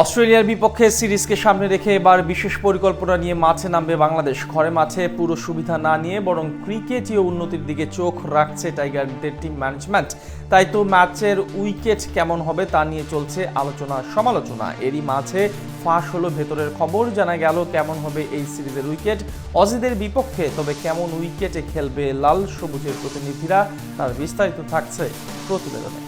অস্ট্রেলিয়ার বিপক্ষে সিরিজকে সামনে রেখে এবার বিশেষ পরিকল্পনা নিয়ে মাঠে নামবে বাংলাদেশ। ঘরে মাঠে পুরো সুবিধা না নিয়ে বরং ক্রিকেটীয় উন্নতির দিকে চোখ রাখছে টাইগারদের টিম ম্যানেজমেন্ট। তাই তো ম্যাচের উইকেট কেমন হবে তা নিয়ে চলছে আলোচনা সমালোচনা। এরই মাঝে ফাঁস হলো ভেতরের খবর, জানা গেল কেমন হবে এই সিরিজের উইকেট অজিদের বিপক্ষে। তবে কেমন উইকেটে খেলবে লাল সবুজের প্রতিনিধিরা, তার বিস্তারিত থাকছে প্রতিবেদনে।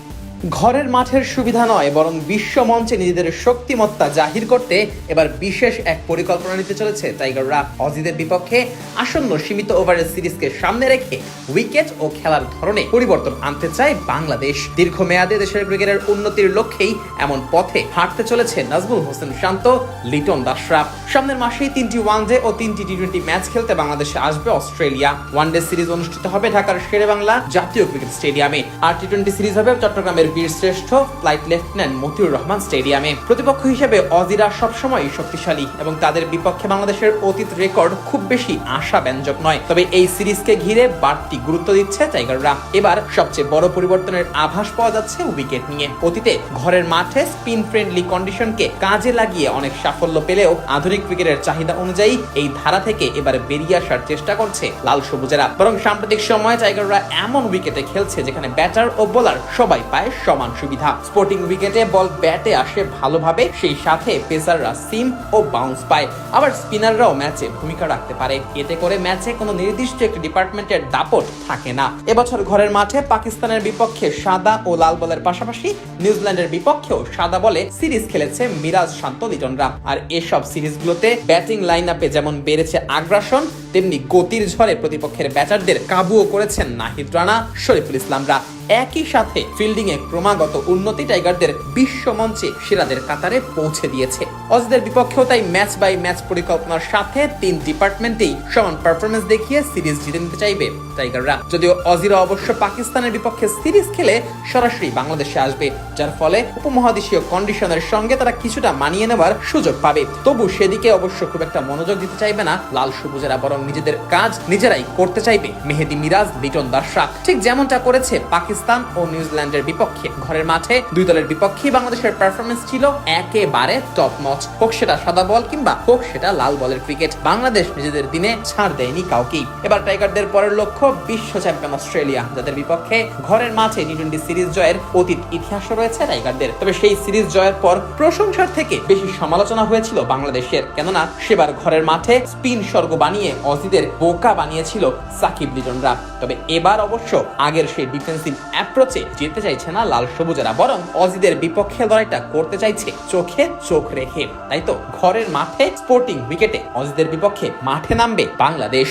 ঘরের মাঠের সুবিধা নয় বরং বিশ্ব মঞ্চে নিজেদের শক্তিমত্তা জাহির করতে এবার বিশেষ এক পরিকল্পনা নিতে চলেছে টাইগাররা। অজিদের বিপক্ষে আসন্ন সীমিত ওভারের সিরিজকে সামনে রেখে উইকেট ও খেলার ধরনে পরিবর্তন আনতে চায় বাংলাদেশ। দীর্ঘমেয়াদে দেশের ক্রিকেটের উন্নতির লক্ষ্যেই এমন পথে হাঁটতে চলেছে নাজমুল হোসেন শান্ত, লিটন দাসরা। সামনের মাসেই 3টি ওয়ানডে ও 3টি টি20 ম্যাচ খেলতে বাংলাদেশে আসবে অস্ট্রেলিয়া। ওয়ানডে সিরিজ অনুষ্ঠিত হবে ঢাকার শেরেবাংলা জাতীয় ক্রিকেট স্টেডিয়ামে, আর টি20 সিরিজ হবে চট্টগ্রামের বীরশ্রেষ্ঠ ফ্লাইট লেফটেন্যান্ট মতিউর রহমান স্টেডিয়ামে। প্রতিপক্ষ হিসেবে অজিরা সবসময় শক্তিশালী এবং তাদের বিপক্ষে বাংলাদেশের অতীত রেকর্ড খুব বেশি আশাব্যঞ্জক নয়। তবে এই সিরিজকে ঘিরে বাড়তি গুরুত্ব দিচ্ছে টাইগাররা। এবার সবচেয়ে বড় পরিবর্তনের আভাস পাওয়া যাচ্ছে উইকেট নিয়ে। অতীতে ঘরের মাঠে স্পিন ফ্রেন্ডলি কন্ডিশনকে কাজে লাগিয়ে অনেক সাফল্য পেলেও আধুনিক ক্রিকেটের চাহিদা অনুযায়ী এই ধারা থেকে এবার বেরিয়ে আসার চেষ্টা করছে লাল সবুজেরা। বরং সাম্প্রতিক সময়ে টাইগাররা এমন উইকেটে খেলছে যেখানে ব্যাটার ও বোলার সবাই পায় সমান সুবিধা। স্পোর্টিং উইকেটে বল ব্যাটে আসে ভালোভাবে, সেই সাথে পেসাররা সিম ও বাউন্স পায়, আবার স্পিনাররাও ম্যাচে ভূমিকা রাখতে পারে। এতে করে ম্যাচে কোনো নির্দিষ্ট একটি ডিপার্টমেন্টের দাপট থাকে না। এবছর ঘরের মাঠে পাকিস্তানের বিপক্ষে সাদা ও লাল বলের পাশাপাশি নিউজিল্যান্ডের বিপক্ষেও সাদা বলে সিরিজ খেলেছে মিরাজ, শান্ত, লিটনরা। আর এসব সিরিজগুলোতে ব্যাটিং লাইন আপে যেমন বেড়েছে আগ্রাসন, তেমনি গতির ঝড়ে প্রতিপক্ষের ব্যাটারদের কাবুও করেছেন নাহিদ রানা, শরীফুল ইসলামরা। একই সাথে ফিল্ডিং এ ক্রমাগত উন্নতি টাইগারদের বিশ্ব মঞ্চে সেরাদের কাতারে পৌঁছে দিয়েছে। অজিদের বিপক্ষেও তাই ম্যাচ বাই ম্যাচ পরিকল্পনার সাথে 3 ডিপার্টমেন্টেই সমান পারফরমেন্স দেখিয়ে সিরিজ জিতে নিতে চাইবে টাইগাররা। যদিও অজিরা অবশ্য পাকিস্তানের বিপক্ষে সিরিজ খেলে সরাসরি বাংলাদেশে আসবে, যার ফলে উপমহাদেশীয় কন্ডিশনের সঙ্গে তারা কিছুটা মানিয়ে নেওয়ার সুযোগ পাবে। তবু সেদিকে অবশ্য খুব একটা মনোযোগ দিতে চাইবে না লাল সবুজেরা, বরং নিজেদের কাজ নিজেরাই করতে চাইবে মেহেদী মিরাজ, লিটন দাসরা। ঠিক যেমনটা করেছে পাকিস্তান ও নিউজিল্যান্ডের বিপক্ষে। ঘরের মাঠে দুই দলের বিপক্ষে বাংলাদেশের পারফরমেন্স ছিল একেবারে টপ নচ। হোক সেটা সাদা বল কিংবা হোক সেটা লাল বলের ক্রিকেট, বাংলাদেশ নিজেদের দিনে ছাড় দেয়নি কাউকেই। এবার টাইগারদের পরের লক্ষ্য বিশ্ব চ্যাম্পিয়ন অস্ট্রেলিয়া, যাদের বিপক্ষে ঘরের মাঠে টি20 সিরিজ জয়ের অতীত ইতিহাস রয়েছে টাইগারদের। তবে সেই সিরিজ জয়ের পর প্রশংসার থেকে বেশি সমালোচনা হয়েছিল বাংলাদেশের, কেননা সেবার ঘরের মাঠে স্পিন স্বর্গ বানিয়ে অজিদের বোকা বানিয়েছিল সাকিব, লিটনরা। তবে এবার অবশ্য আগের সেই ডিফেন্সিভ অ্যাপ্রোচে যেতে চাইছে না লাল সবুজেরা, বরং অজিদের বিপক্ষে লড়াইটা করতে চাইছে চোখে চোখ রেখে। তাই তো ঘরের মাঠে স্পোর্টিং উইকেটে অজিদের বিপক্ষে মাঠে নামবে বাংলাদেশ।